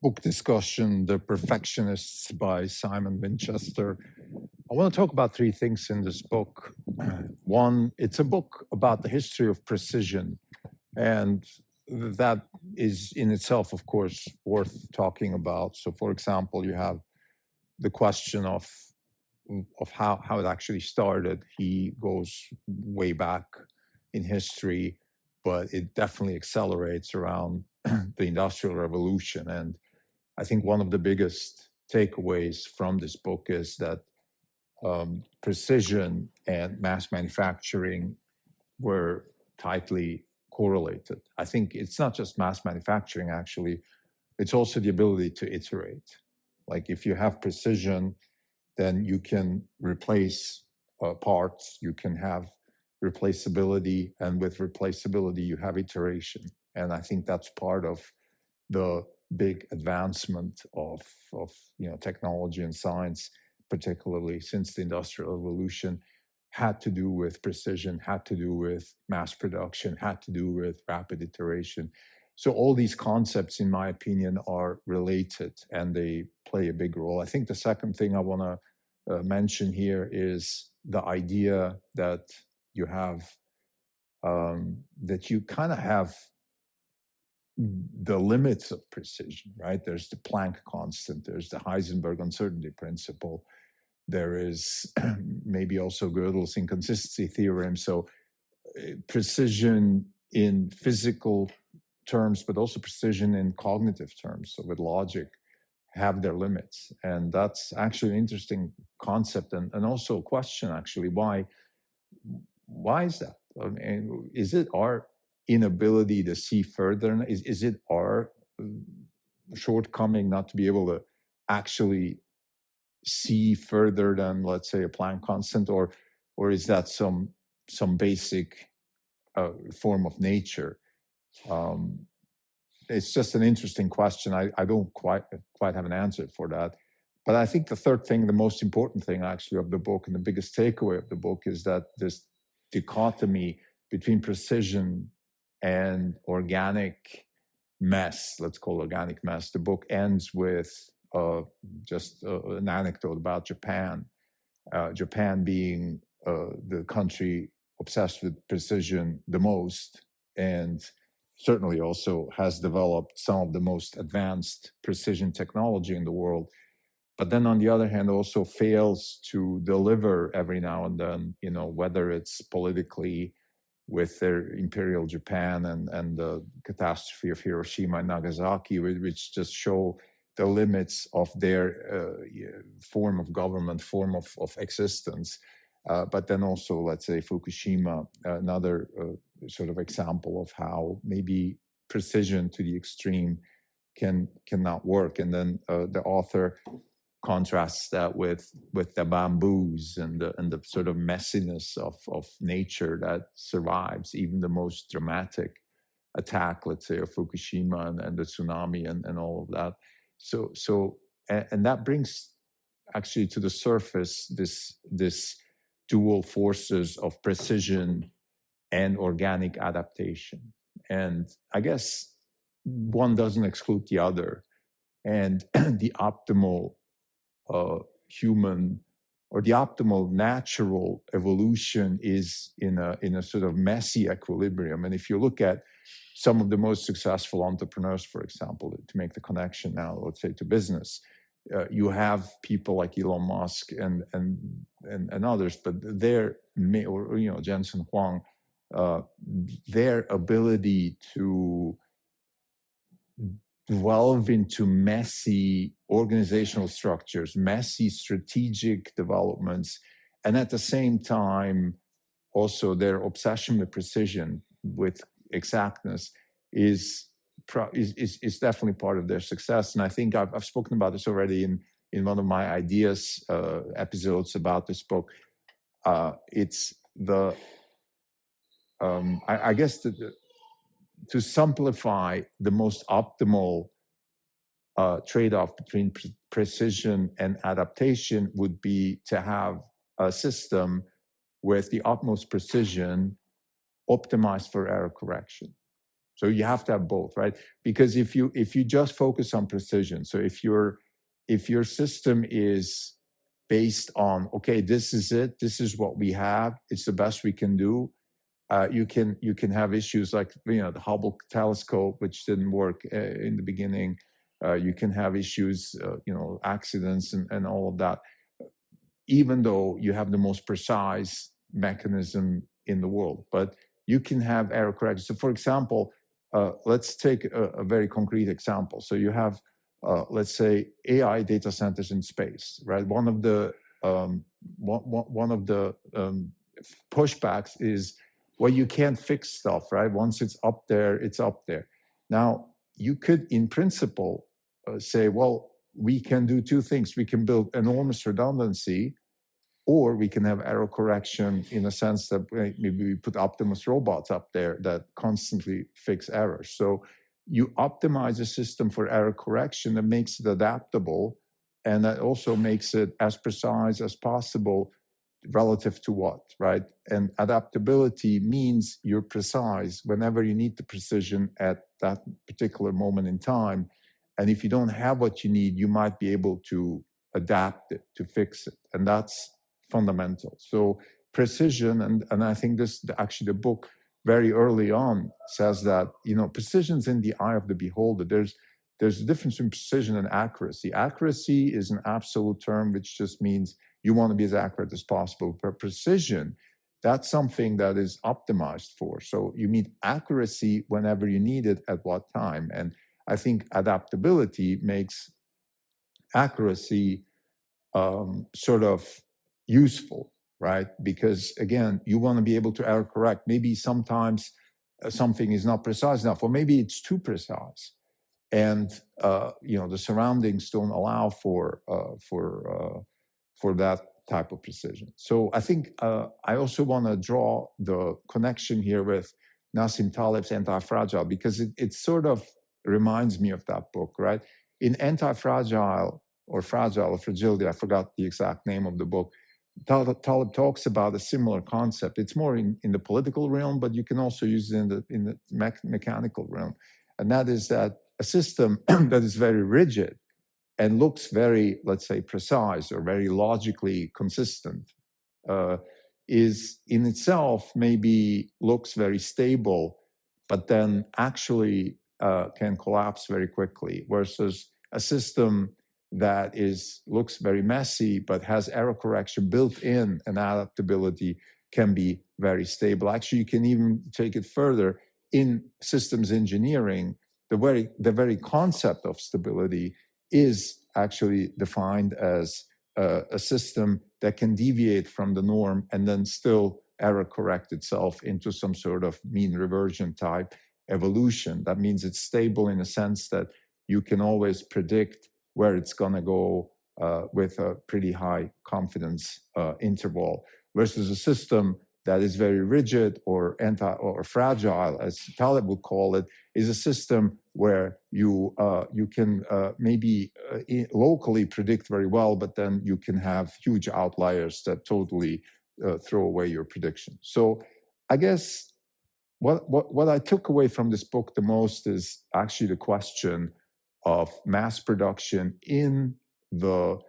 book discussion, The Perfectionists by Simon Winchester. I want to talk about three things in this book. One, it's a book about the history of precision, and that is in itself, of course, worth talking about. So, for example, you have the question of how it actually started. He goes way back in history, but it definitely accelerates around the Industrial Revolution. And I think one of the biggest takeaways from this book is that precision and mass manufacturing were tightly correlated. I think it's not just mass manufacturing, actually, it's also the ability to iterate. Like if you have precision, then you can replace parts, you can have replaceability, and with replaceability, you have iteration. And I think that's part of the big advancement of technology and science, particularly since the Industrial Revolution, had to do with precision, had to do with mass production, had to do with rapid iteration. So all these concepts, in my opinion, are related and they play a big role. I think the second thing I want to mention here is the idea that you have, that you kind of have the limits of precision, right? There's the Planck constant, there's the Heisenberg uncertainty principle, there is maybe also Gödel's inconsistency theorem. So precision in physical terms, but also precision in cognitive terms, so with logic, have their limits. And that's actually an interesting concept and also a question, actually, why is that? I mean, is it our inability to see further? Is it our shortcoming not to be able to actually see further than, let's say, a Planck constant, or is that some basic form of nature? It's just an interesting question. I don't quite have an answer for that. But I think the third thing, the most important thing actually of the book, and the biggest takeaway of the book, is that this dichotomy between precision and organic mess, let's call it organic mess. The book ends with just an anecdote about Japan. Japan being the country obsessed with precision the most, and certainly also has developed some of the most advanced precision technology in the world. But then on the other hand, also fails to deliver every now and then, whether it's politically with their imperial Japan and the catastrophe of Hiroshima and Nagasaki, which just show the limits of their form of government, form of existence. But then also, let's say, Fukushima, another sort of example of how maybe precision to the extreme cannot work. And then the author contrasts that with the bamboos and the sort of messiness of nature that survives even the most dramatic attack, let's say, of Fukushima and the tsunami and all of that. So that brings actually to the surface this dual forces of precision and organic adaptation. And I guess one doesn't exclude the other. And the optimal human or the optimal natural evolution is in a sort of messy equilibrium. And if you look at some of the most successful entrepreneurs, for example, to make the connection now, let's say, to business, you have people like Elon Musk and others, but Jensen Huang, their ability to delve into messy organizational structures, messy strategic developments, and at the same time, also their obsession with precision, with exactness, is definitely part of their success. And I think I've spoken about this already in one of my ideas episodes about this book. It's the I guess to simplify, the most optimal trade-off between precision and adaptation would be to have a system with the utmost precision optimized for error correction. So you have to have both, right? Because if you just focus on precision, so if your system is based on, okay, this is it, this is what we have, it's the best we can do, you can have issues like, you know, the Hubble telescope, which didn't work in the beginning. You can have issues, you know, accidents and all of that, even though you have the most precise mechanism in the world. But you can have error correction. So, for example, let's take a very concrete example. So you have, let's say, AI data centers in space, right? One of the pushbacks is, well, you can't fix stuff, right? Once it's up there, it's up there. Now, you could, in principle, say, well, we can do two things. We can build enormous redundancy, or we can have error correction in a sense that maybe we put Optimus robots up there that constantly fix errors. So you optimize a system for error correction that makes it adaptable, and that also makes it as precise as possible relative to what, right? And adaptability means you're precise whenever you need the precision at that particular moment in time. And if you don't have what you need, you might be able to adapt it, to fix it. And that's fundamental. So precision, and I think this, actually the book very early on says that, you know, precision's in the eye of the beholder. There's a difference between precision and accuracy. Accuracy is an absolute term, which just means you want to be as accurate as possible. But precision, that's something that is optimized for. So you need accuracy whenever you need it, at what time. And I think adaptability makes accuracy sort of useful, right? Because again, you want to be able to error correct. Maybe sometimes something is not precise enough, or maybe it's too precise, and you know, the surroundings don't allow for that type of precision. So I think I also want to draw the connection here with Nassim Taleb's Antifragile, because it sort of reminds me of that book, right? In Antifragile, or Fragile, or Fragility, I forgot the exact name of the book, Taleb talks about a similar concept. It's more in the political realm, but you can also use it in the mechanical realm. And that is that a system that is very rigid and looks very, let's say, precise or very logically consistent is in itself maybe looks very stable, but then actually can collapse very quickly, versus a system that looks very messy but has error correction built in, and adaptability can be very stable. Actually, you can even take it further. In systems engineering, the very concept of stability is actually defined as a system that can deviate from the norm and then still error correct itself into some sort of mean reversion type evolution. That means it's stable in a sense that you can always predict where it's going to go with a pretty high confidence interval, versus a system that is very rigid or fragile, as Taleb would call it, is a system where you can maybe locally predict very well, but then you can have huge outliers that totally throw away your prediction. So I guess what I took away from this book the most is actually the question of mass production in the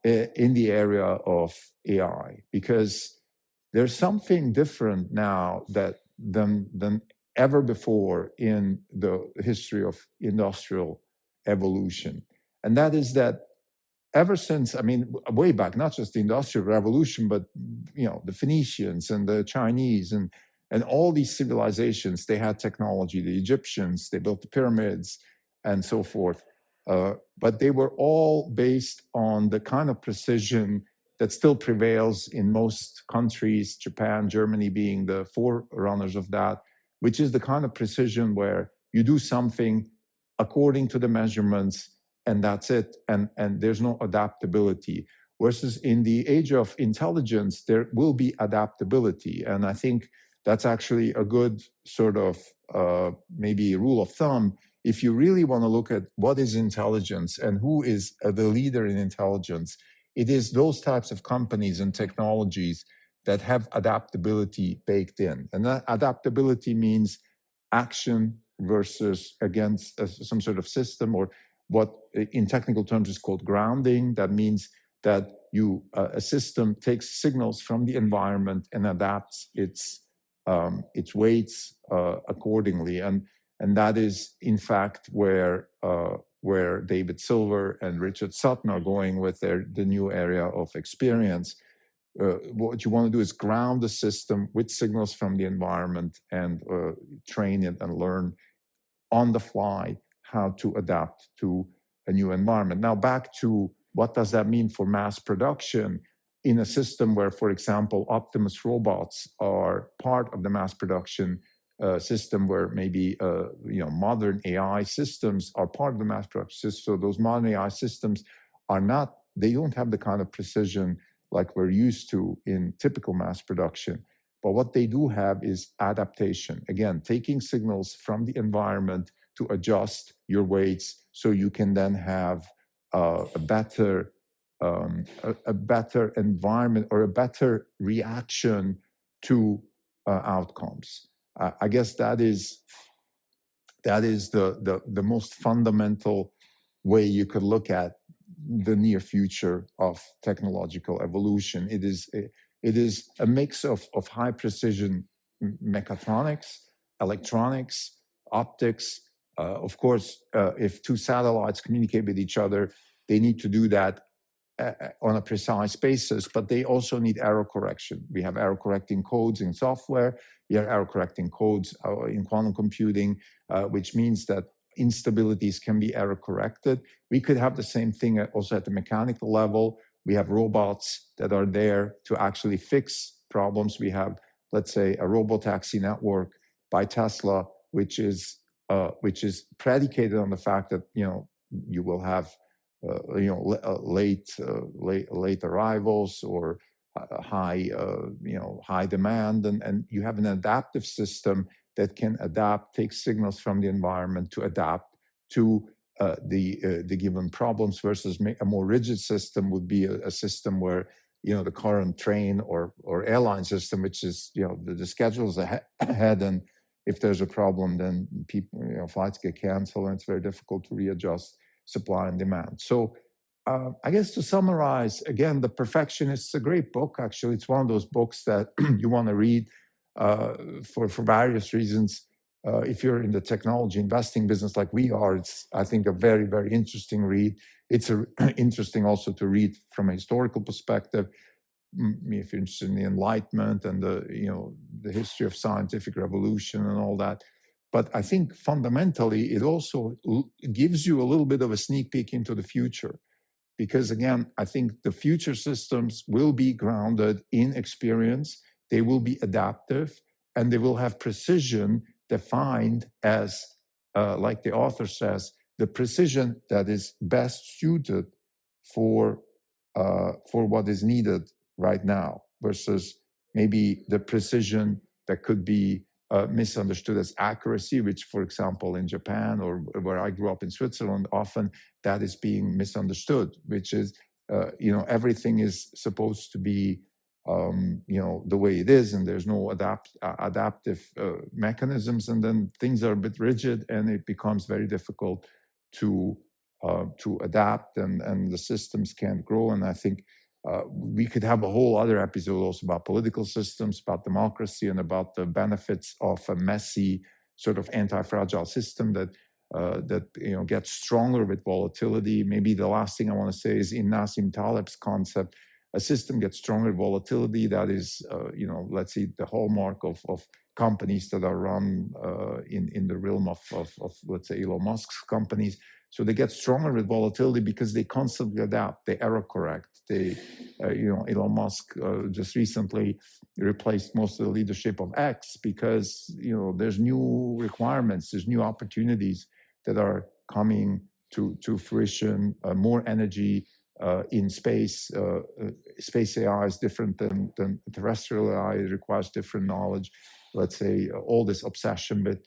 area of AI, because there's something different now than ever before in the history of industrial evolution. And that is that ever since, I mean, way back, not just the Industrial Revolution, but, you know, the Phoenicians and the Chinese and all these civilizations, they had technology. The Egyptians, they built the pyramids and so forth. But they were all based on the kind of precision that still prevails in most countries, Japan, Germany being the forerunners of that, which is the kind of precision where you do something according to the measurements and that's it, and there's no adaptability. Versus in the age of intelligence, there will be adaptability. And I think that's actually a good sort of maybe rule of thumb. If you really want to look at what is intelligence and who is the leader in intelligence, it is those types of companies and technologies that have adaptability baked in. And that adaptability means action, versus against some sort of system, or what in technical terms is called grounding. That means that a system takes signals from the environment and adapts its weights accordingly, and that is in fact where David Silver and Richard Sutton are going with the new area of experience. What you want to do is ground the system with signals from the environment and train it and learn on the fly how to adapt to a new environment. Now, back to what does that mean for mass production in a system where, for example, Optimus robots are part of the mass production system, where maybe modern AI systems are part of the mass production system. So those modern AI systems they don't have the kind of precision like we're used to in typical mass production. But what they do have is adaptation. Again, taking signals from the environment to adjust your weights so you can then have a better environment or a better reaction to outcomes. I guess that is the most fundamental way you could look at the near future of technological evolution. It is a mix of high precision mechatronics, electronics, optics. Of course, if two satellites communicate with each other, they need to do that on a precise basis, but they also need error correction. We have error correcting codes in software. We have error correcting codes in quantum computing, which means that instabilities can be error corrected. We could have the same thing also at the mechanical level. We have robots that are there to actually fix problems. We have, let's say, a robotaxi network by Tesla, which is predicated on the fact that you will have late arrivals or high demand, and you have an adaptive system that can take signals from the environment to adapt to the given problems, versus a more rigid system would be a system where the current train or airline system, which is the schedule's ahead, and if there's a problem, then flights get canceled, and it's very difficult to readjust supply and demand. So I guess to summarize, again, The Perfectionists is a great book. Actually, it's one of those books that you want to read for various reasons. If you're in the technology investing business like we are, it's, I think, a very, very interesting read. It's interesting also to read from a historical perspective. If you're interested in the Enlightenment and the history of scientific revolution and all that. But I think fundamentally, it also gives you a little bit of a sneak peek into the future. Because again, I think the future systems will be grounded in experience, they will be adaptive, and they will have precision defined as, like the author says, the precision that is best suited for what is needed right now, versus maybe the precision that could be misunderstood as accuracy, which, for example, in Japan or where I grew up in Switzerland, often that is being misunderstood, which is, everything is supposed to be, the way it is, and there's no adaptive mechanisms, and then things are a bit rigid, and it becomes very difficult to adapt, and the systems can't grow. And I think we could have a whole other episode also about political systems, about democracy, and about the benefits of a messy sort of anti-fragile system that gets stronger with volatility. Maybe the last thing I want to say is, in Nassim Taleb's concept, a system gets stronger with volatility. That is, let's see, the hallmark of companies that are run in the realm of let's say Elon Musk's companies. So they get stronger with volatility because they constantly adapt, they error correct. Elon Musk just recently replaced most of the leadership of X because there's new requirements, there's new opportunities that are coming to fruition. More energy in space. Space AI is different than terrestrial AI. It requires different knowledge. Let's say all this obsession with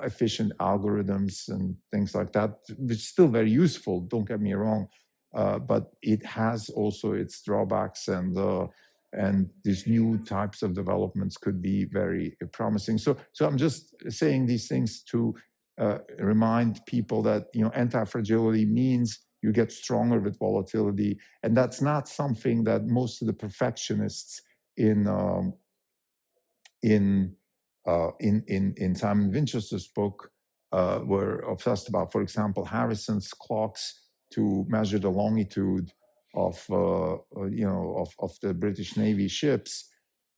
efficient algorithms and things like that, which is still very useful, don't get me wrong, but it has also its drawbacks, and these new types of developments could be very promising. So I'm just saying these things to remind people that anti-fragility means you get stronger with volatility, and that's not something that most of the perfectionists in Simon Winchester's book were obsessed about. For example, Harrison's clocks to measure the longitude of the British Navy ships.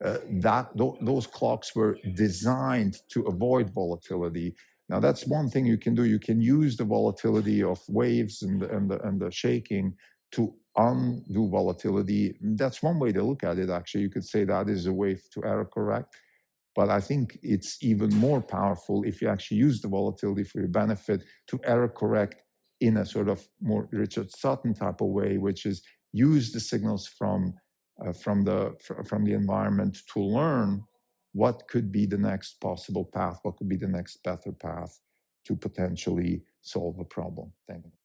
Those clocks were designed to avoid volatility. Now that's one thing you can do. You can use the volatility of waves and the shaking to undo volatility. That's one way to look at it. Actually, you could say that is a way to error correct. But I think it's even more powerful if you actually use the volatility for your benefit to error correct in a sort of more Richard Sutton type of way, which is use the signals from the environment to learn what could be the next possible path, what could be the next better path to potentially solve a problem. Thank you.